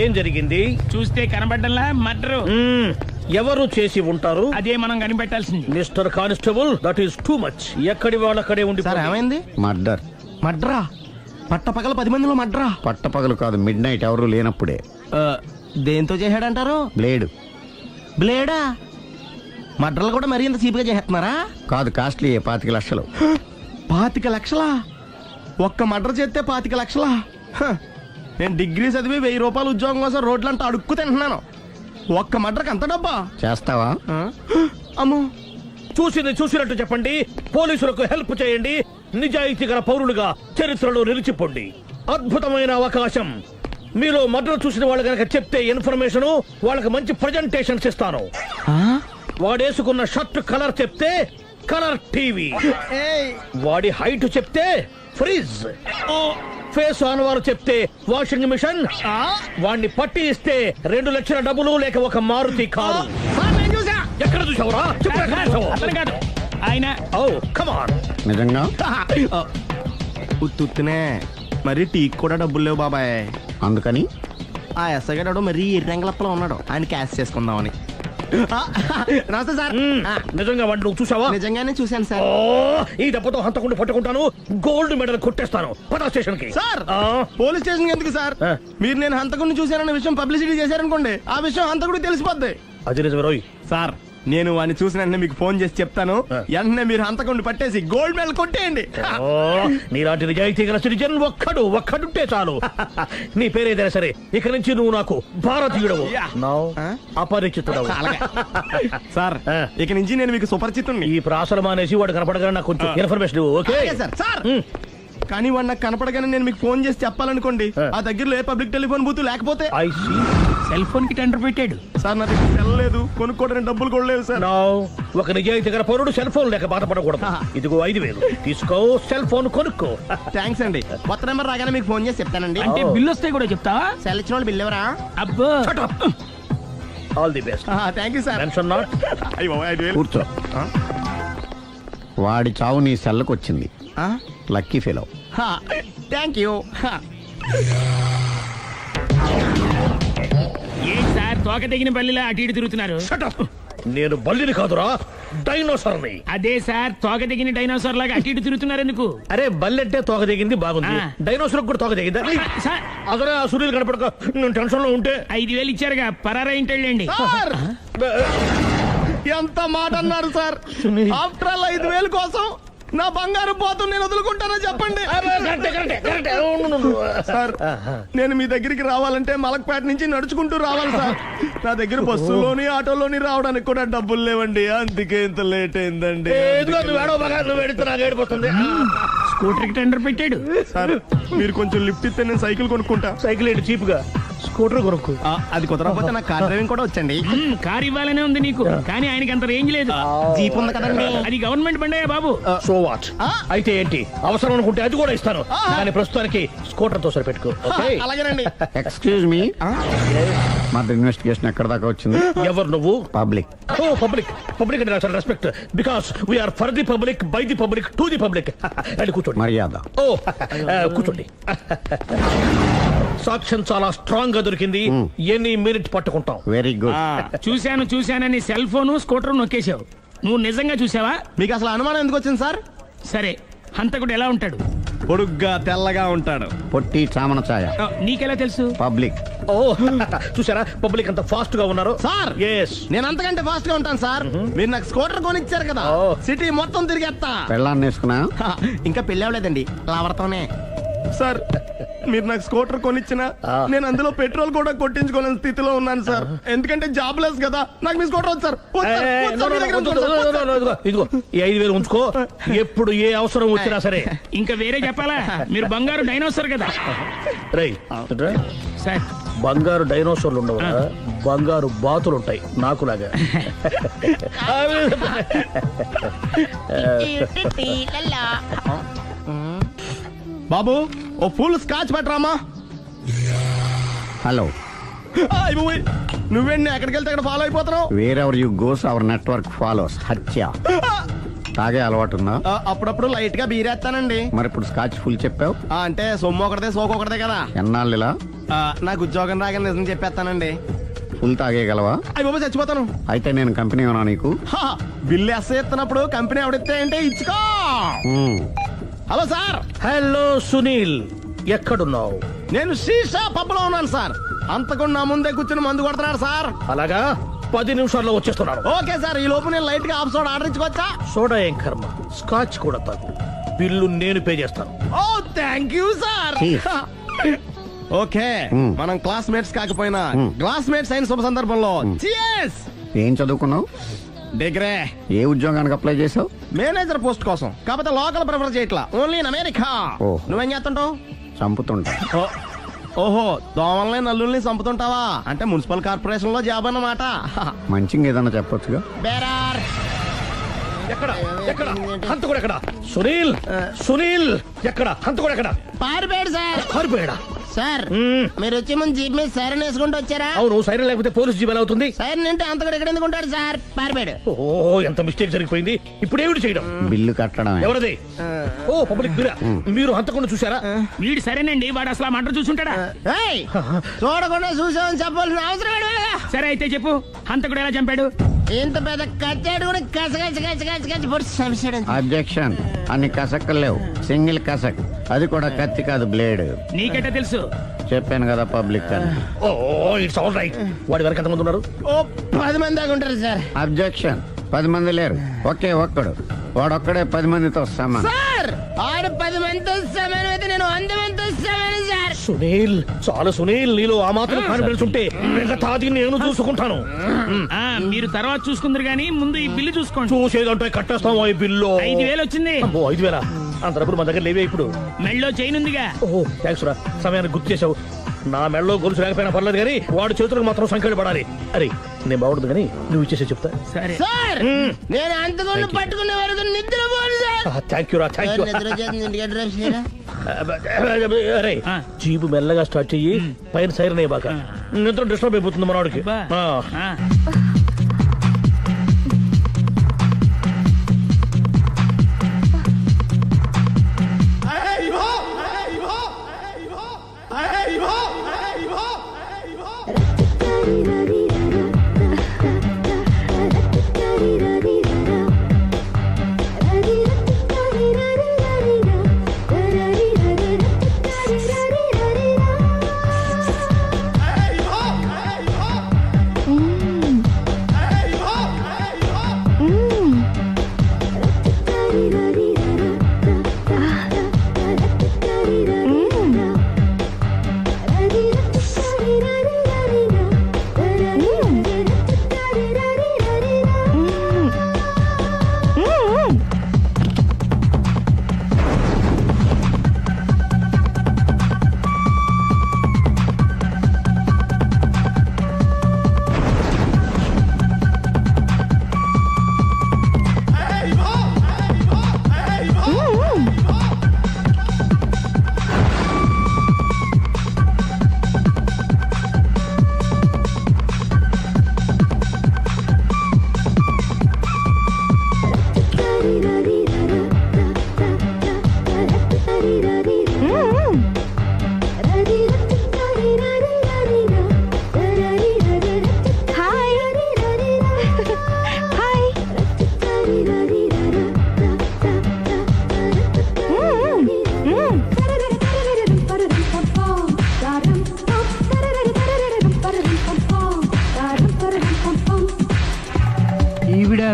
ఏం జరిగింది? చూస్తే కనబడ్డంలా మర్డరు. ఎవరు చేసి ఉంటారు? అదే మనం కనిపెట్టాల్సింది. Mister constable, that is too much. ఎక్కడి వాళ్ళక్కడే ఉండి. సార్ ఏమైంది? మర్డర్. మడ్రా? పట్టపగల 10 మందిలో మడ్రా? పట్టపగలు కాదు, మిడ్ నైట్ ఎవరు లేనప్పుడే. దేంతో చేశాడంటారు? బ్లేడ్. బ్లేడా? మడ్రలు కూడా మరీ ఇంత చీప్గా చేస్తున్నారా? కాదు, కాస్ట్లీ 25 లక్షలు. 25 లక్షలా? ఒక్క మడ్ర చేస్తే 25 లక్షలా? నేను డిగ్రీ చదివి 1000 రూపాయలు ఉద్యోగం కోసం రోడ్లంతా అడుక్కు తింటున్నాను. ఒక్క మడ్రకు అంత డబ్బా? చేస్తావా? అమ్మో. చూసినట్టు చెప్పండి. పోలీసులకు హెల్ప్ చేయండి. నిజాయితీ గల పౌరులుగా చరిత్రలో నిలిచిపోండి. అద్భుతమైన అవకాశం. మీలో మర్డర్ చూసిన వాళ్ళు కనుక చెప్తే ఇన్ఫర్మేషన్, వాళ్ళకి మంచి ప్రజెంటేషన్స్ ఇస్తాను. వాడేసుకున్న షర్ట్ కలర్ చెప్తే కలర్ టీవీ, వాడి హైట్ చెప్తే ఫ్రిజ్, ఫేస్ ఆన్ వారు చెప్తే వాషింగ్ మిషన్, వాడిని పట్టి ఇస్తే 2 లక్షల డబ్బులు లేక ఒక మారుతి కారు. ఎక్కడ చూసావురా? అతను కాదు ఆయన. Oh come on. నిజంగా? ఉత్తునే మరి టీకి కూడా డబ్బులు లేవు బాబాయ్. అందుకని ఆ ఎస్ఐ గారు మరీ ఎర్రంగలప్పలో ఉన్నాడు, ఆయన క్యాష్ చేసుకుందామని. నమస్తే సార్. నిజంగా వాడిని నువ్వు చూసావా? నిజంగానే చూశాను సార్. ఈ దెబ్బతో హంతకుండా పట్టుకుంటాను, గోల్డ్ మెడల్ కొట్టేస్తాను. పద స్టేషన్ కి. సార్ పోలీస్ స్టేషన్ ఎందుకు సార్? మీరు నేను హంతకుడిని చూశానన్న విషయం పబ్లిసిటీ చేశారనుకోండి, ఆ విషయం హంతకుడికి తెలిసిపోద్ది. అది నిజమే రోయ్. సార్ నేను వాడిని చూసిన వెంటనే మీకు ఫోన్ చేసి చెప్తాను. వెంటనే మీరు హంతకుడిని పట్టేసి గోల్డ్ మెడల్ కొట్టేయండి. నీలాంటి నిజాయితీ గల సిటిజన్ ఒక్కడుంటే చాలు. నీ పేరేదైనా సరే, ఇక నుంచి నువ్వు నాకు భారతీయుడవు, అపరిచితుడవు. సార్ ఇక నుంచి నేను మీకు సుపరిచితుడిని. ఈ ప్రాసలు మానేసి వాడు కనపడగానే నాకు కొంచెం ఇన్ఫర్మేషన్. Okay sir. సార్ కానీ వాడు నాకు కనపడగానే నేను మీకు ఫోన్ చేసి చెప్పాలనుకోండి, ఆ దగ్గరలో ఏ పబ్లిక్ టెలిఫోన్ బూత్ లేకపోతే. సెల్ ఫోన్ కి టెండర్ పెట్టాడు సార్. నా దగ్గర సెల్ లేదు, కొనుక్కోవడానికి డబ్బులు కూడా లేవు సార్. ఒక నిజాయితీ గల పౌరుడు సెల్ ఫోన్ లేక బాధపడకూడదు. ఇదిగో 5,000 తీసుకో, సెల్ ఫోన్ కొనుక్కో. థ్యాంక్స్ అండి. కొత్త నెంబర్ రాగానే మీకు ఫోన్ చేసి చెప్తానండి. అంటే బిల్లు వస్తే కూడా చెప్తావా? సెల్ ఇచ్చిన వాళ్ళు బిల్ ఎవరా? అబ్బో. All the best. Thank you sir. Mention not. కూర్చో. వాడి చావు నీ సెల్లకు వచ్చింది. Lucky fellow. Thank you. ఏం సార్ తోక తెగిన బల్లిలా అటు ఇటు తిరుగుతున్నారు? నేను బల్లిని కాదురా, డైనోసార్ని. అదే సార్, తోక తెగిన డైనోసార్ లాగా అటు ఇటు తిరుగుతున్నారు ఎందుకు? అరే బల్లెట్టే తోక దిగింది బాగుంది, డైనోసార్ కూడా తోక దిగిందా? అదరే ఆ సూర్యులు కనపడక నేను టెన్షన్ లో ఉంటే 5,000 ఇచ్చారుగా, పరారా ఇంటండి. ఎంత మాట అన్నారు సార్? ఆఫ్టర్ ఆల్ 5,000 కోసం నా బంగారు పోతుంది నేను వదులుకుంటానో చెప్పండి సార్. నేను మీ దగ్గరికి రావాలంటే మలక్పేట నుంచి నడుచుకుంటూ రావాలి సార్. నా దగ్గర బస్సులోని ఆటోలోని రావడానికి కూడా డబ్బులు లేవండి, అందుకే ఇంత లేట్ అయిందండి. స్కూటర్ కి టెండర్ పెట్టాడు సార్. మీరు కొంచెం లిఫ్ట్ ఇస్తే నేను సైకిల్ కొనుక్కుంటా. సైకిల్ ఏంటి చీప్ గా, స్కూటర్ కొనుక్కు. అది కుదరకపోతే నాకు కార్ డ్రైవింగ్ కూడా వచ్చండి. కార్ ఇవ్వాలనే ఉంది నీకు, కానీ ఆయనకి అంత రేంజ్ లేదు. జీప్ ఉంది కదండి. అది గవర్నమెంట్ బండే బాబు. So what? అయితే ఏంటి, అవసరం అనుకుంటే అది కూడా ఇస్తాను, కానీ ప్రస్తుతానికి స్కూటర్ తో సరిపెట్టుకో. అలాగేనండి. ఎక్స్క్యూజ్ మీ, మా ఇన్వెస్టిగేషన్ ఎక్కడ దాకా వచ్చింది? ఎవరు నువ్వు? పబ్లిక్. ఓ పబ్లిక్. పబ్లిక్ అంటే చాలా respect, because we are for the public, by the public, to the public. అని కూర్చోండి. మర్యాద. ఓ కూర్చోండి. సాక్ష్యం చాలా స్ట్రాంగ్ గా దొరికింది, ఎన్ని మినిట్ పట్టుకుంటాం. Very good. చూశానని సెల్ ఫోను స్కూటర్ నొక్కేశావు. నువ్వు నిజంగా చూసావా? మీకు అసలు అనుమానం ఎందుకు వచ్చింది సార్? సరే, హంతకుడు ఎలా ఉంటాడు? పొడుగ్గా తెల్లగా ఉంటాడు. పొట్టి చామన ఛాయ. నీకెలా తెలుసు? పబ్లిక్. ఓ చూసారా పబ్లిక్ అంత ఫాస్ట్ గా ఉన్నారు సార్. ఎస్, నేను అంతకంటే ఫాస్ట్ గా ఉంటాను సార్. మీరు నాకు స్కూటర్ కొనిచ్చారు కదా, సిటీ మొత్తం తిరిగేస్తా. పెళ్ళాన్ని వేసుకున్నా? ఇంకా పెళ్ళి అవ్వలేదండి, లావర్తోనే. సార్ మీరు నాకు స్కూటర్ కొనిచ్చిన నేను అందులో పెట్రోల్ కూడా కొట్టించుకోలేని స్థితిలో ఉన్నాను సార్. ఎందుకంటే జాబ్ లెస్ కదా, నాకు మీ స్కూటర్ వద్దు సార్. ఇదిగో ఈ 5,000 ఉంచుకో, ఎప్పుడు ఏ అవసరం వచ్చినా సరే. ఇంకా వేరే చెప్పాలా? మీరు బంగారు డైనోసార్ కదా. రై సార్, బంగారు డైనోసార్లు ఉండవు, బంగారు బాతులు ఉంటాయి నాకులాగా. బాబు ఓ ఫుల్ స్కాచ్ పెట్టరామా. హలో. నువ్వేంటి ఎక్కడికి వెళ్తే అక్కడ ఫాలో అయిపోతున్నావు? Wherever you goes our network follows. హత్య. తాగే అలవాటు ఉందా? అప్పుడప్పుడు లైట్ గా బీరేస్తానండి. మరి ఇప్పుడు స్కాచ్ ఫుల్ చెప్పావు అంటే సొమ్ము ఒకటిదే సోకు ఒకటిదే కదా. ఎన్నాళ్ళు ఇలా? నాకు ఉద్యోగం రాగానే నిజం చెప్పేస్తానండి. ఫుల్ తాగేయగలవా? అయ్యి బాబా చచ్చిపోతాను. అయితే నేను కంపెనీ ఉన్నా నీకు. బిల్లు ఎస్ ఎత్తినప్పుడు కంపెనీ ఎవడితే అంటే ఇచ్చుకో. Hello sir. హలో సునీల్, ఎక్కడున్నావు? నేను శీషా పబ్లో ఉన్నాను సార్. అంతకుండా నా ముందే కూర్చుని మందు కొడుతున్నాడు సార్. అలాగా, 10 నిమిషాల్లో వచ్చేస్తున్నాను. ఓకే సార్, ఈ లోపు నేను లైట్ గా హాఫ్ సోడా ఆర్డర్ ఇచ్చుకోవచ్చా? సోడా ఏం కర్మ, స్కాచ్ కూడా తాగు. బిల్లు నేను పే చేస్తాను. Oh thank you sir. Cheers. Okay, మనం క్లాస్మేట్స్ కాకపోయినా క్లాస్మేట్స్ అయిన శుభ సందర్భంలో cheers. ఏం చదువుకున్నావు? డిగ్రీ. ఏ ఉద్యోగానికి అప్లై చేసావు? మేనేజర్ పోస్ట్ కోసం, కాకపోతే లోకల్ ప్రిఫర్ చేయట్లా, ఓన్లీ ఇన్ అమెరికా. ఓ. నువ్వేం చేస్తుంటావు? చంపుతుంటా. ఓహో, దోమల్ని నల్లుల్ని చంపుతుంటావా? అంటే మున్సిపల్ కార్పొరేషన్ లో జాబ్ అన్నమాట. మంచిగా ఏదైనా చెప్పొచ్చుగా. బేరార్. ఎక్కడ ఎక్కడ హంతకుడు ఎక్కడ? సునీల్, సునీల్ ఎక్కడ? హంతకుడు ఎక్కడ? పారిపోయాడు సార్. పారిపోయాడా? సార్ మీరు వచ్చే ముందు జీప్ మీద సైరన్ వేసుకుంటూ వచ్చారా? అవును, సైరన్ లేకపోతే పోలీస్ జీవన్ అవుతుంది. సైరన్ అంటే అంతకుడు ఎక్కడ ఎందుకు ఉంటాడు సార్? పారిపోయాడు. ఓ, ఎంత మిస్టేక్ జరిగిపోయింది. ఇప్పుడు ఏమిటి చేయడం? బిల్లు కట్టడమే. ఎవరది? ఓ, పబ్లిక్ బిరా. మీరు హంతకుండా చూసారా? వీడు సరేనండి, వాడు అసలు ఆ మంట చూసుంటాడా? ఏయ్, చూడకుండా చూసామని చెప్పాల్సిన అవసరం ఏంటి వీళ్ళకి? సరే అయితే చెప్పు, హంతకుడు ఎలా చంపాడు? ఇంత పెద్ద కచ్చాడు కూడా కచ్చ పొడి సమస్యడు. అబ్జెక్షన్. అన్ని కసక్కలు లేవు, సింగిల్ కసక్. అది కూడా కత్తి కాదు, బ్లేడ్. నీకెట్టా తెలుసు? చెప్పాను కదా పబ్లిక్ అని. ఓ, ఇట్స్ ఆల్ రైట్. వాడి వరకు ఎంతమంది ఉన్నారు? ఓ 10 మంది దాకా ఉంటారు సార్. అబ్జెక్షన్. 10 మంది లేరు, ఒకే ఒక్కడు. వాడొక్కడే 10 మందితో సమానం. సార్ ఆడు 10 మందితో సమానం అయితే నేను 100 మందితో సమానం సార్. సునీల్, చాలా సునీల్, నీలో ఆ మాత్రం కాన్ఫిడెన్స్ ఉంటే మిగతాది నేను చూసుకుంటాను. ఆ, మీరు తర్వాత చూసుకుందరు గానీ ముందు ఈ బిల్లు చూసుకోండి. చూసేదంటే కట్టేస్తాం ఈ బిల్లు. 5,000 వచ్చింది. అబ్బో, 5,000? అంత డబ్బులు మన దగ్గర లేవే ఇప్పుడు. మెళ్ళో చైన్ ఉందిగా. ఓహో, థ్యాంక్స్ రా, సమయానికి గుర్తు చేసావు. నా మెడలో గొలుసు లేకపోయినా పర్లేదు కానీ వాడి చేతులకు మాత్రం సంఖ్యలు పడాలి. అరే, నేను బాగుండదు కానీ నువ్వు ఇచ్చేసే చెప్తా. సరే సార్ నేను అంతకుండా పట్టుకునే వరకు నిద్రపోను సార్. థ్యాంక్ యూ రా, థ్యాంక్ యూ. నిద్ర చేస్తుంది ఇంటికి అడ్రస్ చేయరా? అరే, ఆ. జీబు మెల్లగా స్టార్ట్ చెయ్యి, పైన సైరన్ అయ్యి బాగా. నిద్ర డిస్టర్బ్ అయిపోతుంది మనవాడికి. అబ్బా. ఆ. ఆ.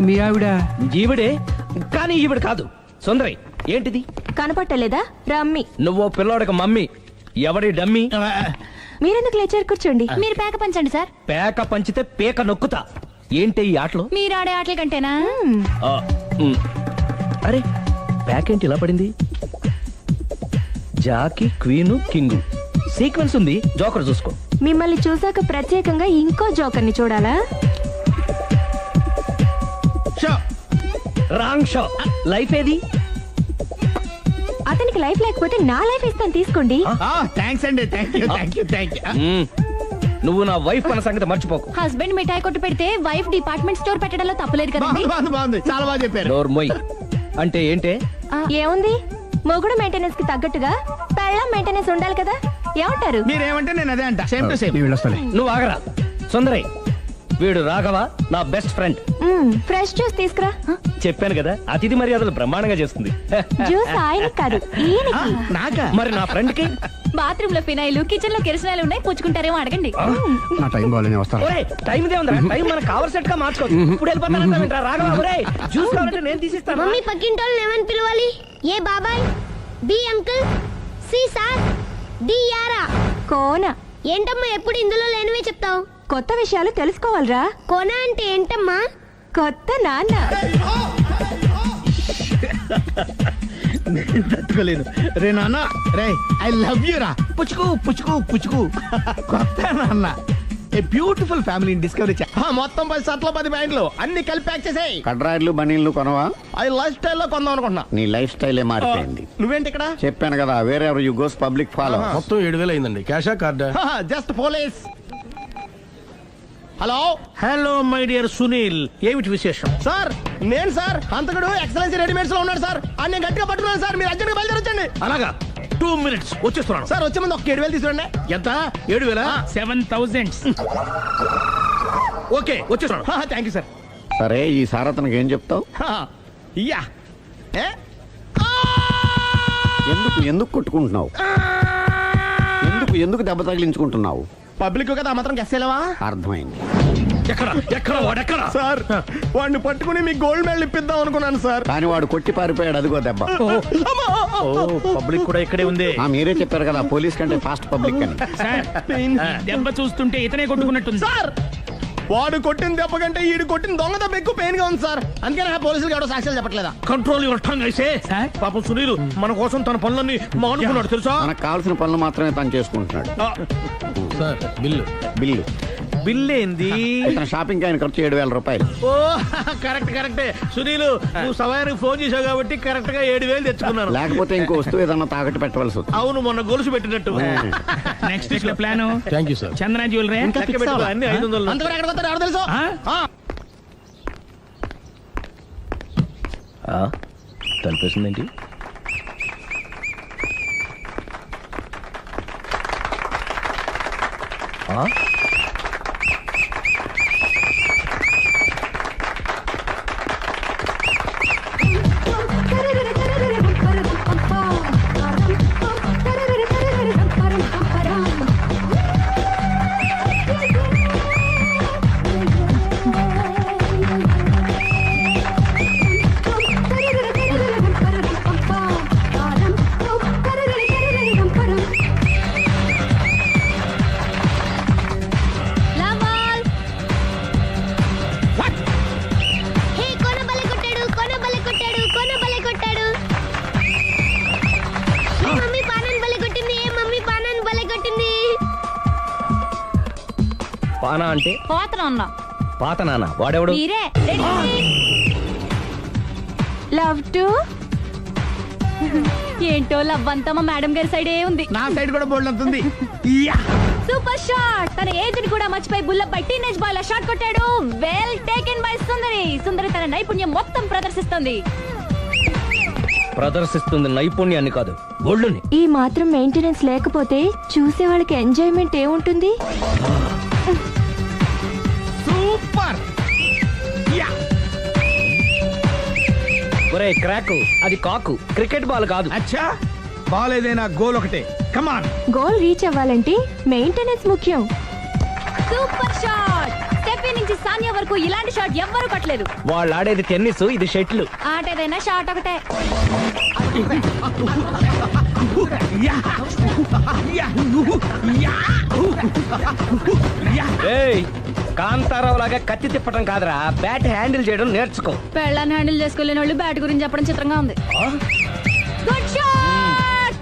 మీ ఆవిడ ఈవిడే, కానీ ఈవిడ కాదు. సుందరి, ఏంటిది? కనపట్టలేదా? రమ్మి. నువ్వు పిల్లోడికి మమ్మీ. ఎవడి డమ్మీ? మీరెందుకు లేచారు? కూర్చోండి. మీరు పేక పంచండి సార్. పేక పంచితే పేక నొక్కుతా. ఏంటి ఈ ఆటలు? మీరు ఆడే ఆటల కంటేనా? ఆ, అరే, పేక ఏంటి ఇలా పడింది? జాకి, క్వీను, కింగు సీక్వెన్స్ ఉంది. జోకర్ చూసుకో. మిమ్మల్ని చూసాక ప్రత్యేకంగా ఇంకో జోకర్ని చూడాలా? Wrong show. లైఫ్ ఏది? అతనికి లైఫ్ లేకపోతే నా లైఫ్ ఇస్తాను, తీసుకోండి. థ్యాంక్స్ అండి. Thank you. నువ్వు నా వైఫ్ అన్న సంగతి మర్చిపోకు. హస్బెండ్ మిఠాయి కొట్టు పెడితే వైఫ్ డిపార్ట్మెంట్ స్టోర్ పెట్టడంలో తప్పలేదు కదండి. బాగుంది, చాలా బాగా చెప్పారు. డోర్ మొయ్. అంటే ఏంటే? ఏముంది, మొగుడు మెయింటెనెన్స్ కి తగ్గట్టుగా పెళ్ళాం మెయింటెనెన్స్ ఉండాలి కదా. ఏమంటారు? మీరేమంటే నేను అదే అంట సేమ్ టు సేమ్. నేను వెళ్ళొస్తాలే. నువ్వు ఆగరా సుందరై, వీడు రాఘవ నా బెస్ట్ ఫ్రెండ్. ఫ్రెష్ జ్యూస్ తీసుకురా. చెప్పాను కదా, అతిథి మర్యాదలు బ్రహ్మాండంగా చేస్తుంది. జ్యూస్ ఆయన కాదు ఈయనకి. నాకా? మరి నా ఫ్రెండ్ కి బాత్రూమ్ లో ఫినాయిల్, కిచెన్ లో కిరసనాయిలు ఉన్నాయి, పుచ్చుకుంటారేమో అడగండి. నా టైం బాగాలేని వస్తాను. ఒరే టైం ఇదే ఉందా? టైం మనకు కావలసినట్టు గా మార్చుకోవచ్చు. ఇప్పుడు వెళ్ళిపోతానంటా రాఘవ. ఒరే జ్యూస్ కావాలంటే నేను తీసిస్తాను. మమ్మీ పక్కింటోళ్ళని ఏమని పిలవాలి? ఏ బాబాయ్, B uncle, C sir, D యారా. కోన. ఏంటమ్మా ఎప్పుడు ఇందులో లేనివే చెప్తావు? కొత్త విషయాలు తెలుసుకోవాలరా. కోన అంటే ఏంటమ్మా? కొత్త నాన్న. తట్టుకోలేదు రే నాన్న. రే ఐ లవ్ యూ రా. పుచ్చుకు పుచ్చుకు పుచ్చుకు. కొత్త నాన్న. A beautiful family discovery. మొత్తం 10 షర్ట్లు 10 ప్యాంట్లు అన్ని కలిపి ప్యాక్ చేసేయ్. కడ్రాయిడ్లు బనీళ్లు కొనవా? అవి లైఫ్ స్టైల్లో కొందాం అనుకుంటున్నా. నీ లైఫ్ స్టైలే మారిపోయింది. నువ్వేంటి ఇక్కడ? చెప్పాను కదా, వేరే ఎవరు యు గోస్ పబ్లిక్ ఫాలో. మొత్తం 7,000 అయిందండి. క్యాషా కార్డా? Just police. Hello hello my dear Sunil, ఏమిటి విశేషం? సార్, నేను సార్ హంతకుడు ఎక్సలెన్సీ రెడీమేడ్స్ లో ఉన్నాడు సార్. అని నేను గట్టిగా పట్టుకున్నాను సార్. మీరు అర్జెంట్గా బయలుదేరొచ్చండి. అలాగా, 2 minutes వచ్చేస్తున్నాను. సార్ వచ్చే ముందు ఒక 7,000 తీసుకోండి. ఎంత? 7,000? 7,000. ఓకే వచ్చేస్తున్నాను. Thank you sir. సరే, ఈ సార్ అతనికి ఏం చెప్తావు? ఇయ్యా ఏ? ఎందుకు ఎందుకు కొట్టుకుంటున్నావు? ఎందుకు దెబ్బ తగిలించుకుంటున్నావు? పబ్లిక్ కదా మాత్రం గెస్సేలేవా? అర్థమైంది. ఎక్కడ వాడెక్కడా? సార్, వాడిని పట్టుకుని మీ గోల్డ్ మెడల్ ఇప్పిద్దాం అనుకున్నాను సార్. కానీ వాడు కొట్టి పారిపోయాడు, అదిగో దెబ్బ. పబ్లిక్ కూడా ఇక్కడే ఉంది. మీరే చెప్పారు కదా, పోలీస్ కంటే ఫాస్ట్ పబ్లిక్ అని. సార్ దెబ్బ చూస్తుంటే ఇతనే కొట్టుకున్నట్టుంది. సార్, వాడు కొట్టిన దెబ్బ కంటే ఈడు కొట్టిన దొంగ దెబ్బ ఎక్కువ పెయిన్ గా ఉంది సార్. అందుకని ఆ పోలీసులు ఎవడో సాక్ష్యాలు చెప్పట్లేదా? కంట్రోల్ యువర్ టంగ్ అయితే. సార్? పాపం సునీల్ మన కోసం తన పనులన్నీ మానుకున్నాడు తెలుసా? మనకు కావాల్సిన పనులు మాత్రమే తను చేసుకుంటున్నాడు. Sir bill. బిల్లు బిల్ ఏంది? ఇతను షాపింగ్ ఆయన ఖర్చు 7,000 రూపాయలు. ఓ కరెక్టే సునీల్, నువ్వు సమయానికి ఫోన్ చేసావు కాబట్టి కరెక్ట్ గా 7,000 తెచ్చుకున్నాను. లేకపోతే ఇంకో వస్తువు ఏదన్నా తాకట్టు పెట్టవలసి వస్తుంది. అవును, మొన్న గొలుసు పెట్టినట్టు. నెక్స్ట్ వీక్ లో plan thank you sir. Chandana jewellery. లెక్క పెట్టుకో, అన్ని 500. అంతవరకు ఎక్కడ పోతారు ఎవరు తెలుసు? తలిపేసిందేంటి? లవల్. హే, కోన బలే కొట్టాడు, కోన బలే కొట్టాడు, కోన బలే కొట్టాడు. ఏ మమ్మీ పానన్ బలే కొట్టింది, ఏ మమ్మీ పానన్ బలే కొట్టింది. పానా అంటే పోతనన్న. పాత నాన్న. వాడెవడు? మీరే. Love to. ఏంటో లవ్ అంతా మా మేడం గారి సైడే ఉంది. నా సైడ్ కూడా బోల్డ్ అంతుంది. Super shot. తన ఏజ్ ని కూడా మర్చిపోయి బుల్లపై టీనేజ్ బాయ్ లా షాట్ కొట్టాడు. Well taken by Sundari. Sundari తన నైపుణ్యం మొత్తం ప్రదర్శిస్తుంది. ప్రదర్శిస్తుంది నైపుణ్యాన్ని కాదు, ఒళ్ళుని. ఈ మాత్రం మెయింటెనెన్స్ లేకపోతే చూసే వాళ్ళకి ఎంజాయ్మెంట్ ఏముంటుంది? సూపర్. ఒరే క్రాకు, అది కాకు, క్రికెట్ బాల్ కాదు. అచ్చా, బాల్ ఏదైనా గోల్ ఒకటే. కమాన్. గోల్ రీచ్ అవ్వాలంటే మెయింటెనెన్స్ ముఖ్యం. Super shot. స్టెఫీ నుంచి సానియా వరకు ఇలాంటి షాట్ ఎవ్వరూ కొట్టలేదు. వాళ్ళు ఆడేది టెన్నిస్, ఇది షటిల్. ఆట ఏదైనా షాట్ ఒకటే. ఏయ్, కాంతారావు లాగా కత్తి తిప్పటం కాదురా, బ్యాట్ హ్యాండిల్ చేయడం నేర్చుకో. పెళ్ళాన్ని హ్యాండిల్ చేసుకోలేని వాళ్ళు బ్యాట్ గురించి చెప్పడం చిత్రంగా ఉంది. Good shot.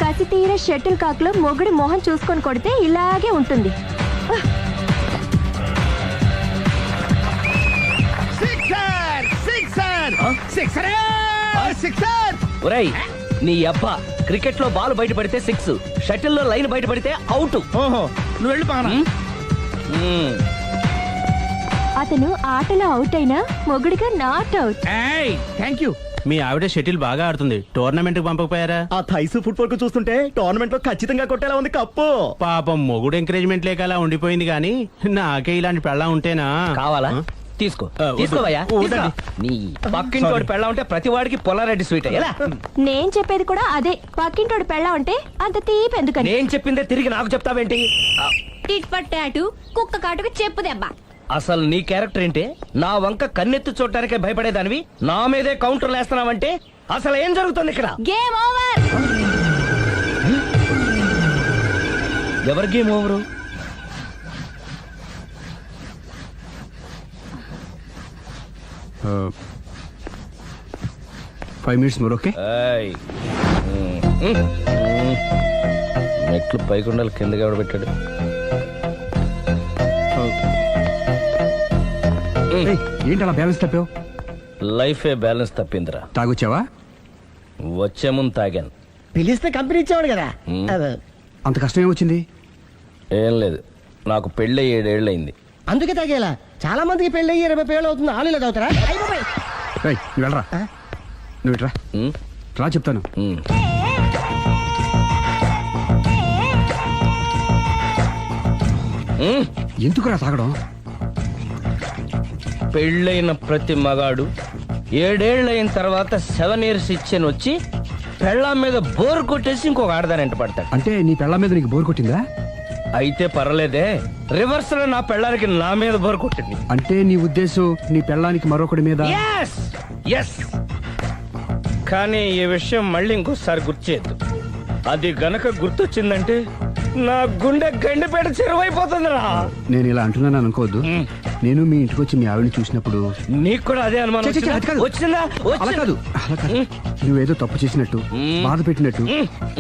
కసి తీర షటిల్ కాక్ లో మొగుడి మొహం చూసుకొని కొడితే ఇలాగే ఉంటుంది. ఒరేయ్, నీ అబ్బా, క్రికెట్ లో బాల్ బయట పడితే 6, షటిల్ లో లైన్ బయట పడితే అవుట్. ఓహో, నువ్వు వెళ్ళి పానా. అతను ఆటలో అవుట్ అయినా మొగుడిగా నాట్ అవుట్. Thank you. మీ ఆవిడ షటిల్ బాగా ఆడుతుంది టోర్నమెంట్ కి పంపకపోయారా? ఆ థైసు ఫుట్బాల్ కు చూస్తుంటే టోర్నమెంట్ లో ఖచ్చితంగా కొట్టేలా ఉంది కప్పు. పాపం మొగుడు ఎంకరేజ్మెంట్ లేక అలా ఉండిపోయింది కానీ నాకే ఇలాంటి పెళ్ళం ఉంటేనా? కావాలా? తీసుకో తీసుకోవయ్యా. వద్దండి. నీ పక్కింటోడి పెళ్ళ ఉంటే ప్రతి వాడికి పొలారెడ్డి స్వీట్ ఎలా? నేను చెప్పేది కూడా అదే, పక్కింటోడు పెళ్ళ ఉంటే అంత తీపి ఎందుకని. నేను చెప్పిందే తిరిగి నాకు చెప్తావేంటి? టిట్ పట్ టాటు, కుక్క కాటుకు చెప్పు దెబ్బ. అసలు నీ క్యారెక్టర్ ఏంటి? నా వంక కన్నెత్తి చూడటానికే భయపడేదానివి నా మీదే కౌంటర్లు వేస్తున్నావంటే అసలు ఏం జరుగుతుంది ఇక్కడ? Game over. ఎవరి game over? 5 minutes more, okay? ఏయ్. మెట్లు పైకుండాలి కిందకి ఎవడ పెట్టాడు? ఏంటి అలా బ్యాలెన్స్ తప్పావు? లైఫే బ్యాలెన్స్ తప్పిందిరా. తాగొచ్చావా? వచ్చే ముందు తాగాను. పిలిస్తే కంపెనీ ఇచ్చేవాడు కదా. అంత కష్టం ఏమొచ్చింది? ఏం లేదు, నాకు పెళ్ళి 7 ఏళ్ళు అయింది. అందుకే తాగేలా. చాలా మందికి పెళ్లి 20 ఏళ్ళు అవుతుంది. ఆలు ఇలా తాగుతారా? రేయ్, నువ్వు వెళ్ళరా. నువ్వు ఇట్రా ఉమ్, రా చెప్తాను. ఉమ్. ఉమ్, ఎందుకురా తాగడం? పెళ్ళైన ప్రతి మగాడు 7 ఏళ్ళు అయిన తర్వాత 7 years ఇచ్చాను వచ్చి పెళ్ళాం మీద బోర్ కొట్టేసి ఇంకొక ఆడదాని పడతాడు. అంటే నీ పెళ్ళ మీద నీకు బోర్ కొట్టిందా? అయితే పర్లేదే, రివర్స్ లో నా పెళ్ళానికి నా మీద బోర్ కొట్టింది. అంటే నీ ఉద్దేశం నీ పెళ్ళానికి మరొకటి మీద? Yes! Yes! కానీ ఈ విషయం మళ్ళీ ఇంకోసారి గుర్తు చేయొద్దు. అది గనక గుర్తొచ్చిందంటే నా గుండె గండిపేట చెరువైపోతుందిరా. నేను ఇలా అంటున్నాను అనుకోవద్దు. మ్. నేను మీ ఇంటికి వచ్చి మీ ఆవిడని చూసినప్పుడు నీకు కూడా అదే అనుమానం ఛీ, ఛీ, ఛీ, అది కాదు. వచ్చిందా? అలా కాదు, అలా కాదు. నువ్వేదో తప్పు చేసినట్టు, బాధ పెట్టినట్టు,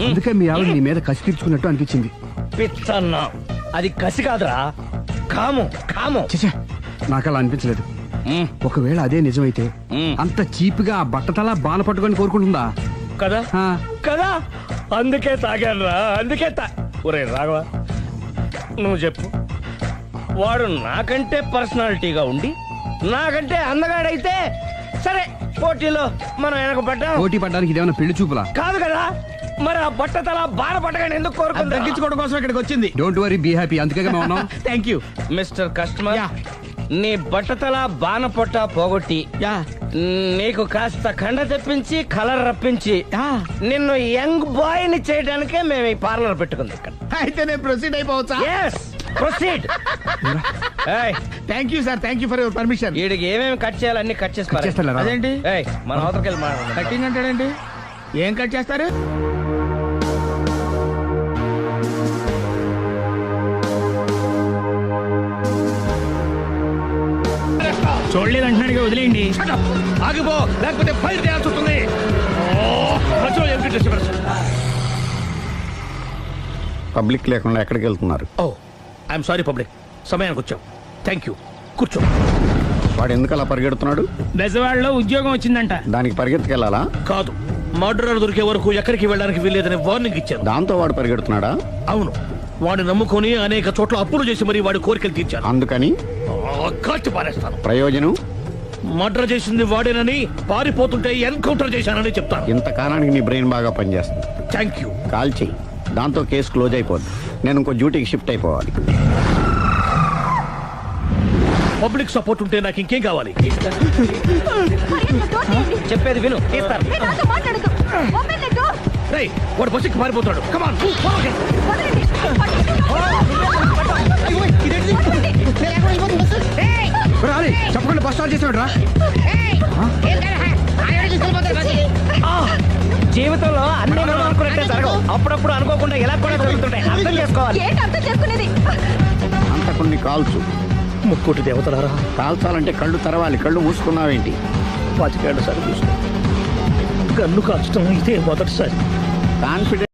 అందుకే మీ ఆవిడ నీ మీద కసి తీర్చుకున్నట్టు అనిపించింది. పిచ్చన్నా, అది కసి కాదురా, కాము కాము. చచ్చా, నాకు అలా అనిపించలేదు. మ్, ఒకవేళ అదే నిజమైతే అంత చీప్ గా ఆ బట్టతలా బాన పట్టుకొని కోరుకుంటుందా? కదా ఆ, కదా, అందుకే తాగాను రా, అందుకే ఒరే రాఘవ, నువ్వు చెప్పు, వాడు నాకంటే పర్సనాలిటీగా ఉండి నాకంటే అందగాడైతే సరే, పోటీలో మనం వెనక పడ్డాం. పోటీ పడ్డానికి ఇదేమన్నా పెళ్లి చూపులా? కాదు కదా, మరి ఆ బట్టతల బాధ పట్టగానే ఎందుకు కోరుకుంటా? తగ్గించుకోవడం కోసం ఇక్కడికి వచ్చింది. Don't worry, be happy. అందుకే మేము ఉన్నాం. Thank you. Mister customer, yeah. నీ బట్టతల బాన పొట్ట పోగొట్టి యా. నీకు కాస్త కండ తెప్పించి కలర్ రప్పించి యా. నిన్ను యంగ్ బాయ్ ని చేయడానికే మేము ఈ పార్లర్ పెట్టుకుంది ఇక్కడ. అయితే నేను ప్రొసీడ్ అయిపోవచ్చా? Yes, proceed. Thank you sir, thank you for your permission. వీడికి ఏమేమి కట్ చేయాలి అన్ని కట్ చేసి పారేయ్. చేస్తారా? అదేంటి ఏయ్, మన అవతలకి వెళ్ళి మాట్లాడదాం. కటింగ్ అంటాడండి? ఏం కట్ చేస్తారు? చూడలేదు అంటున్నాడుగా, వదిలేయండి. Shut up! ఆగిపో, లేకపోతే ఫైల్ చేయాల్సి వస్తుంది. మధ్యలో ఏమిటి disturbance? పబ్లిక్ లేకుండా ఎక్కడికి వెళ్తున్నారు? ఓ, ఐఎమ్ సారీ పబ్లిక్, సమయానికి వచ్చాం. థ్యాంక్ యూ, కూర్చో. వాడు ఎందుకు అలా పరిగెడుతున్నాడు? బెజవాడలో ఉద్యోగం వచ్చిందంట. దానికి పరిగెత్తుకెళ్ళాలా? కాదు, మర్డరర్ దొరికే వరకు ఎక్కడికి వెళ్ళడానికి వీల్లేదని వార్నింగ్ ఇచ్చాను. దాంతో వాడు పరిగెడుతున్నాడా? అవును, వాడిని నమ్ముకొని అనేక చోట్ల అప్పులు చేసి మరీ వాడి కోరికలు తీర్చాను. అందుకని కాల్చి పారేస్తాను. ప్రయోజనం? మర్డర్ చేసింది వాడేనని, పారిపోతుంటే ఎన్కౌంటర్ చేశానని చెప్తాను. ఇంతకాలానికి నీ బ్రెయిన్ బాగా పనిచేస్తుంది. Thank you. కాల్ చెయ్యి, దాంతో కేసు క్లోజ్ అయిపోద్ది. నేను ఇంకో డ్యూటీకి షిఫ్ట్ అయిపోవాలి. పబ్లిక్ సపోర్ట్ ఉంటే నాకు ఇంకేం కావాలి? చెప్పేది విను, తీస్తారు. రేయ్, వాడు బస్సుకి పారిపోతాడు. కమాన్, రాలే, చెప్పకుండా బస్ స్టార్ట్ చేసాడు రా. జీవితంలో అన్ని మనం అనుకున్నట్టే జరగవు. అప్పుడప్పుడు అనుకోకుండా ఎలా కూడా జరుగుతుంటాయి, అర్థం చేసుకోవాలి. ఏంటి అర్థం చేసుకునేది? అంత కొన్ని కాల్చు. ముక్కోటి దేవతలారా, కాల్చాలంటే కళ్ళు తెరవాలి. కళ్ళు మూసుకున్నావేంటి? 25 ఏళ్ల సార్ చూసుకో, గన్ను కాల్చడం ఇదే మొదటిసారి. కాన్ఫిడెంట్